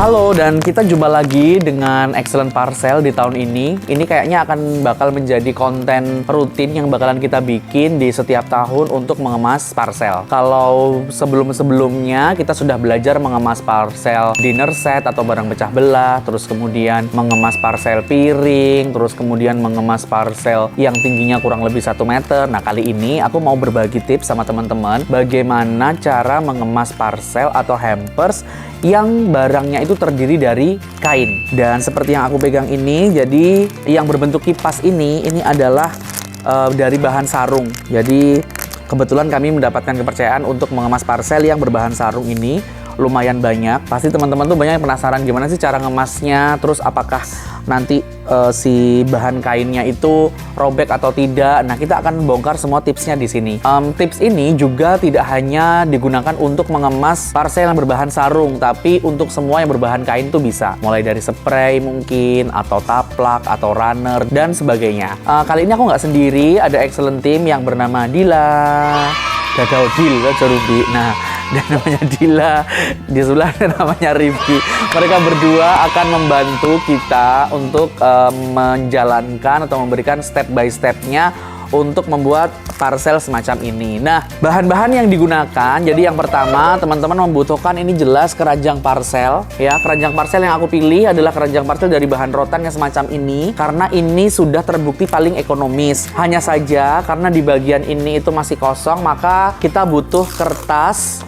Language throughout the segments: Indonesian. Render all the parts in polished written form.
Halo, dan kita jumpa lagi dengan Excellent Parcel di tahun ini. Ini kayaknya akan bakal menjadi konten rutin yang bakalan kita bikin di setiap tahun untuk mengemas parcel. Kalau sebelum-sebelumnya kita sudah belajar mengemas parcel dinner set atau barang pecah belah, terus kemudian mengemas parcel piring, terus kemudian mengemas parcel yang tingginya kurang lebih 1 meter. Nah, kali ini aku mau berbagi tips sama teman-teman bagaimana cara mengemas parcel atau hampers yang barangnya itu terdiri dari kain. Dan seperti yang aku pegang ini, jadi yang berbentuk kipas ini adalah dari bahan sarung. Jadi kebetulan kami mendapatkan kepercayaan untuk mengemas parcel yang berbahan sarung ini lumayan banyak. Pasti teman-teman tuh banyak yang penasaran gimana sih cara ngemasnya, terus apakah nanti si bahan kainnya itu robek atau tidak. Nah, kita akan bongkar semua tipsnya di sini. Tips ini juga tidak hanya digunakan untuk mengemas parcel yang berbahan sarung, tapi untuk semua yang berbahan kain tuh bisa. Mulai dari spray mungkin, atau taplak, atau runner, dan sebagainya. Kali ini aku nggak sendiri, ada excellent team yang bernama Dila. Dadau Dil, Jarubi. Nah, dan namanya Dila, di sebelah ada namanya Rifki. Mereka berdua akan membantu kita untuk menjalankan atau memberikan step by stepnya untuk membuat parcel semacam ini. Nah, bahan-bahan yang digunakan, jadi yang pertama teman-teman membutuhkan ini jelas keranjang parcel ya. Keranjang parcel yang aku pilih adalah keranjang parcel dari bahan rotan yang semacam ini karena ini sudah terbukti paling ekonomis. Hanya saja karena di bagian ini itu masih kosong, maka kita butuh kertas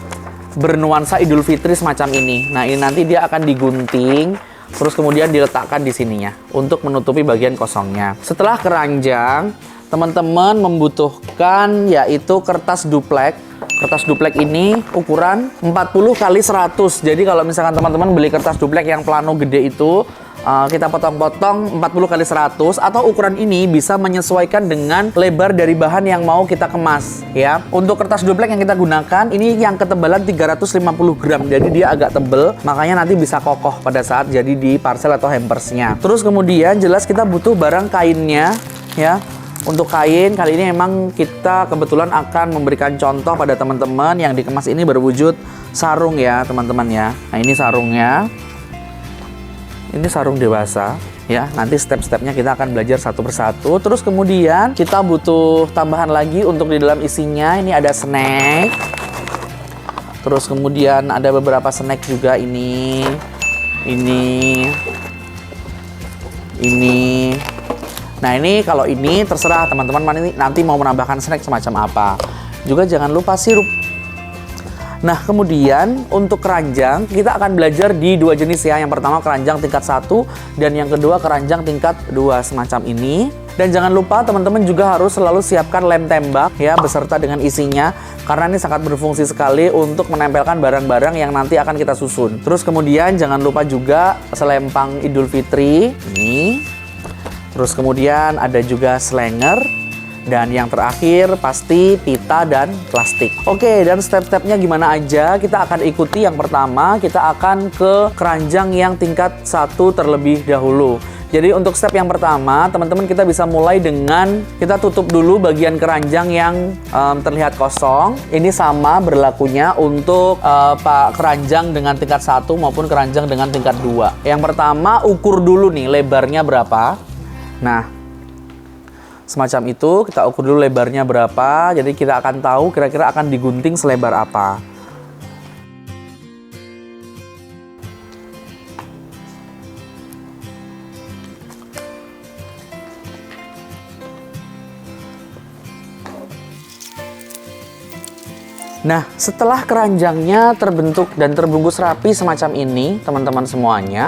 bernuansa Idul Fitri semacam ini. Nah, ini nanti dia akan digunting terus kemudian diletakkan di sininya untuk menutupi bagian kosongnya. Setelah keranjang, teman-teman membutuhkan yaitu kertas duplek. Kertas duplek ini ukuran 40 x 100. Jadi kalau misalkan teman-teman beli kertas duplek yang plano gede itu, kita potong-potong 40 x 100, atau ukuran ini bisa menyesuaikan dengan lebar dari bahan yang mau kita kemas ya. Untuk kertas duplek yang kita gunakan ini yang ketebalan 350 gram. Jadi dia agak tebel, makanya nanti bisa kokoh pada saat jadi di parcel atau hampersnya. Terus kemudian jelas kita butuh barang kainnya ya. Untuk kain, kali ini memang kita kebetulan akan memberikan contoh pada teman-teman yang dikemas ini berwujud sarung ya teman-teman ya. Nah, ini sarungnya. Ini sarung dewasa ya. Nanti step-stepnya kita akan belajar satu persatu. Terus kemudian kita butuh tambahan lagi untuk di dalam isinya. Ini ada snack. Terus kemudian ada beberapa snack juga ini. Nah, ini kalau ini terserah teman-teman nanti mau menambahkan snack semacam apa. Juga jangan lupa sirup. Nah, kemudian untuk keranjang kita akan belajar di 2 jenis ya. Yang pertama keranjang tingkat 1 dan yang kedua keranjang tingkat 2 semacam ini. Dan jangan lupa teman-teman juga harus selalu siapkan lem tembak ya beserta dengan isinya karena ini sangat berfungsi sekali untuk menempelkan barang-barang yang nanti akan kita susun. Terus kemudian jangan lupa juga selempang Idul Fitri ini. Terus kemudian ada juga slinger. Dan yang terakhir pasti pita dan plastik. Oke, dan step-stepnya gimana aja? Kita akan ikuti. Yang pertama kita akan ke keranjang yang tingkat 1 terlebih dahulu. Jadi untuk step yang pertama teman-teman kita bisa mulai dengan kita tutup dulu bagian keranjang yang terlihat kosong. Ini sama berlakunya untuk keranjang dengan tingkat 1 maupun keranjang dengan tingkat 2. Yang pertama ukur dulu nih lebarnya berapa. Nah, semacam itu, kita ukur dulu lebarnya berapa, jadi kita akan tahu kira-kira akan digunting selebar apa. Nah, setelah keranjangnya terbentuk dan terbungkus rapi semacam ini, teman-teman semuanya,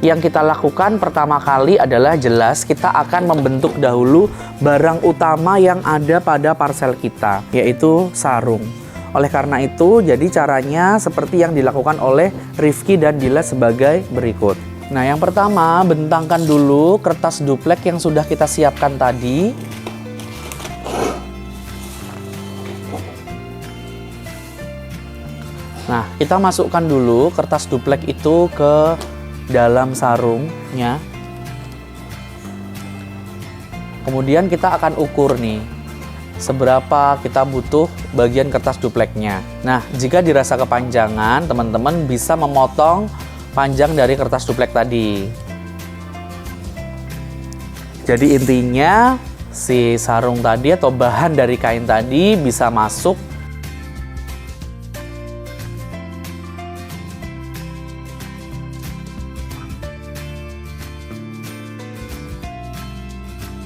yang kita lakukan pertama kali adalah jelas kita akan membentuk dahulu barang utama yang ada pada parcel kita, yaitu sarung. Oleh karena itu, jadi caranya seperti yang dilakukan oleh Rifki dan Dila sebagai berikut. Nah, yang pertama, bentangkan dulu kertas duplek yang sudah kita siapkan tadi. Nah, kita masukkan dulu kertas duplek itu ke dalam sarungnya. Kemudian kita akan ukur nih seberapa kita butuh bagian kertas dupleknya. Nah, jika dirasa kepanjangan, teman-teman bisa memotong panjang dari kertas duplek tadi. Jadi intinya si sarung tadi atau bahan dari kain tadi bisa masuk.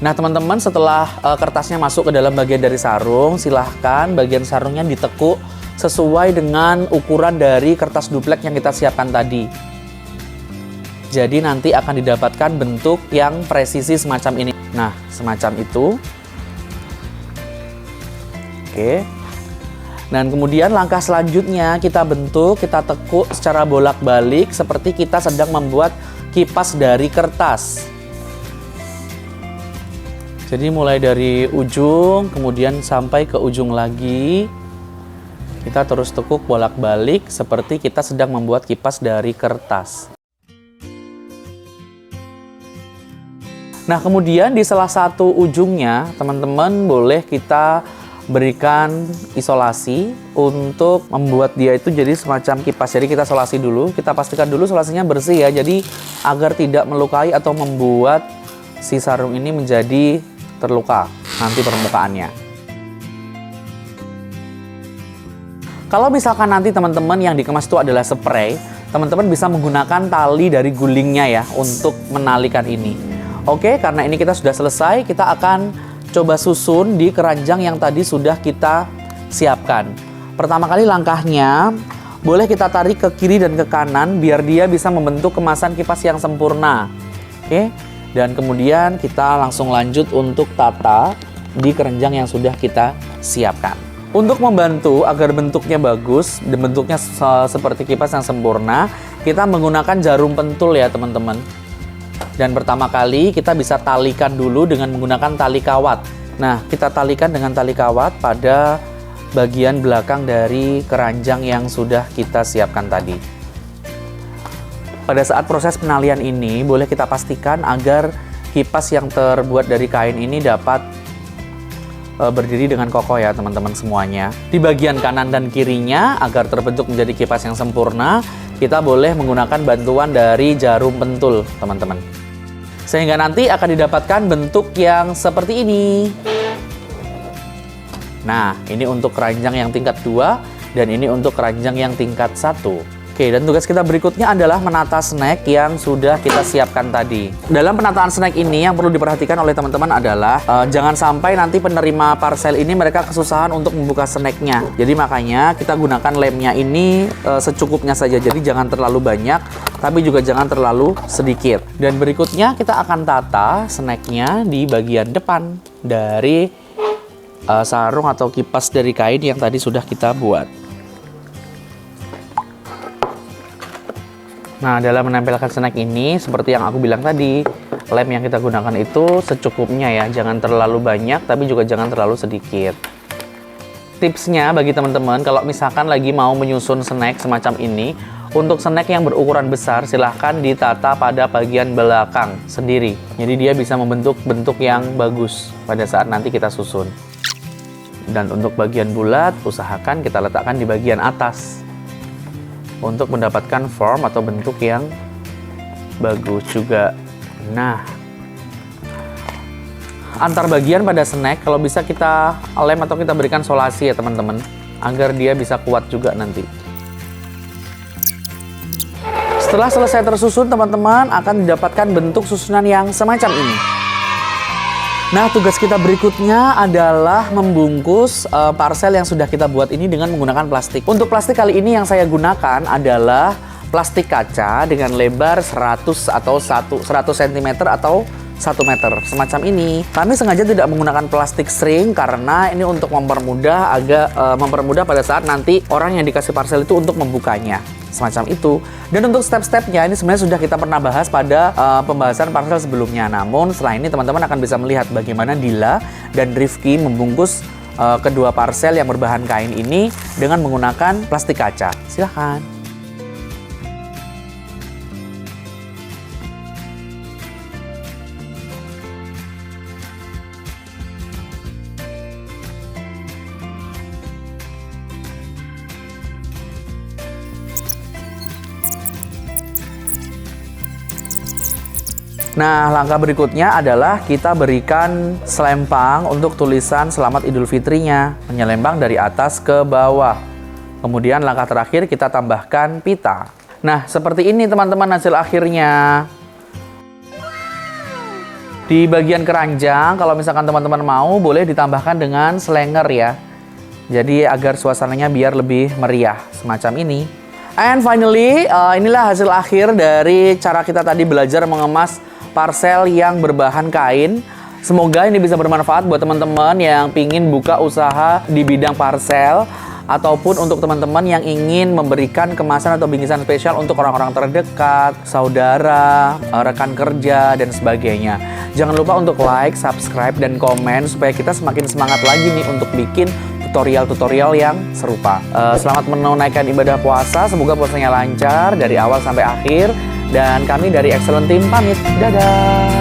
Nah teman-teman, setelah kertasnya masuk ke dalam bagian dari sarung, silahkan bagian sarungnya ditekuk sesuai dengan ukuran dari kertas duplek yang kita siapkan tadi. Jadi nanti akan didapatkan bentuk yang presisi semacam ini. Nah, semacam itu. Oke. Dan kemudian langkah selanjutnya kita bentuk, kita tekuk secara bolak-balik seperti kita sedang membuat kipas dari kertas. Jadi mulai dari ujung, kemudian sampai ke ujung lagi. Kita terus tekuk bolak-balik seperti kita sedang membuat kipas dari kertas. Nah, kemudian di salah satu ujungnya, teman-teman boleh kita berikan isolasi untuk membuat dia itu jadi semacam kipas. Jadi kita solasi dulu, kita pastikan dulu solasinya bersih ya. Jadi agar tidak melukai atau membuat si sarung ini menjadi terluka nanti permukaannya. Kalau misalkan nanti teman-teman yang dikemas itu adalah spray, teman-teman bisa menggunakan tali dari gulingnya ya untuk menalikan ini. Oke, karena ini kita sudah selesai, kita akan coba susun di keranjang yang tadi sudah kita siapkan. Pertama kali langkahnya boleh kita tarik ke kiri dan ke kanan biar dia bisa membentuk kemasan kipas yang sempurna. Oke. Dan kemudian kita langsung lanjut untuk tata di keranjang yang sudah kita siapkan. Untuk membantu agar bentuknya bagus dan bentuknya seperti kipas yang sempurna, kita menggunakan jarum pentul ya teman-teman. Dan pertama kali kita bisa talikan dulu dengan menggunakan tali kawat. Nah, kita talikan dengan tali kawat pada bagian belakang dari keranjang yang sudah kita siapkan tadi. Pada saat proses penalian ini, boleh kita pastikan agar kipas yang terbuat dari kain ini dapat berdiri dengan kokoh ya teman-teman semuanya. Di bagian kanan dan kirinya, agar terbentuk menjadi kipas yang sempurna, kita boleh menggunakan bantuan dari jarum pentul teman-teman. Sehingga nanti akan didapatkan bentuk yang seperti ini. Nah, ini untuk keranjang yang tingkat 2 dan ini untuk keranjang yang tingkat 1. Oke, dan tugas kita berikutnya adalah menata snack yang sudah kita siapkan tadi. Dalam penataan snack ini yang perlu diperhatikan oleh teman-teman adalah jangan sampai nanti penerima parcel ini mereka kesusahan untuk membuka snacknya. Jadi makanya kita gunakan lemnya ini secukupnya saja. Jadi jangan terlalu banyak, tapi juga jangan terlalu sedikit. Dan berikutnya kita akan tata snacknya di bagian depan dari sarung atau kipas dari kain yang tadi sudah kita buat. Nah, dalam menempelkan snack ini, seperti yang aku bilang tadi, lem yang kita gunakan itu secukupnya ya. Jangan terlalu banyak, tapi juga jangan terlalu sedikit. Tipsnya bagi teman-teman, kalau misalkan lagi mau menyusun snack semacam ini, untuk snack yang berukuran besar, silahkan ditata pada bagian belakang sendiri. Jadi dia bisa membentuk bentuk yang bagus pada saat nanti kita susun. Dan untuk bagian bulat, usahakan kita letakkan di bagian atas untuk mendapatkan form atau bentuk yang bagus juga. Nah, antar bagian pada snack kalau bisa kita lem atau kita berikan solasi ya teman-teman, agar dia bisa kuat juga nanti. Setelah selesai tersusun, teman-teman akan didapatkan bentuk susunan yang semacam ini. Nah, tugas kita berikutnya adalah membungkus parcel yang sudah kita buat ini dengan menggunakan plastik. Untuk plastik kali ini yang saya gunakan adalah plastik kaca dengan lebar 100 cm atau 1 meter, semacam ini. Kami sengaja tidak menggunakan plastik string karena ini untuk mempermudah pada saat nanti orang yang dikasih parcel itu untuk membukanya. Semacam itu. Dan untuk step-stepnya ini sebenarnya sudah kita pernah bahas pada pembahasan parcel sebelumnya. Namun setelah ini teman-teman akan bisa melihat bagaimana Dila dan Rifki membungkus kedua parcel yang berbahan kain ini dengan menggunakan plastik kaca. Silahkan. Nah, langkah berikutnya adalah kita berikan selempang untuk tulisan Selamat Idul Fitrinya, menyelempang dari atas ke bawah. Kemudian langkah terakhir kita tambahkan pita. Nah, seperti ini teman-teman hasil akhirnya. Di bagian keranjang, kalau misalkan teman-teman mau, boleh ditambahkan dengan slenger ya. Jadi agar suasananya biar lebih meriah, semacam ini. And finally, inilah hasil akhir dari cara kita tadi belajar mengemas parcel yang berbahan kain. Semoga ini bisa bermanfaat buat teman-teman yang pingin buka usaha di bidang parcel, ataupun untuk teman-teman yang ingin memberikan kemasan atau bingkisan spesial untuk orang-orang terdekat, saudara, rekan kerja, dan sebagainya. Jangan lupa untuk like, subscribe, dan komen supaya kita semakin semangat lagi nih untuk bikin tutorial-tutorial yang serupa. Selamat menunaikan ibadah puasa, semoga puasanya lancar dari awal sampai akhir. Dan kami dari Excellent Team pamit. Dadah!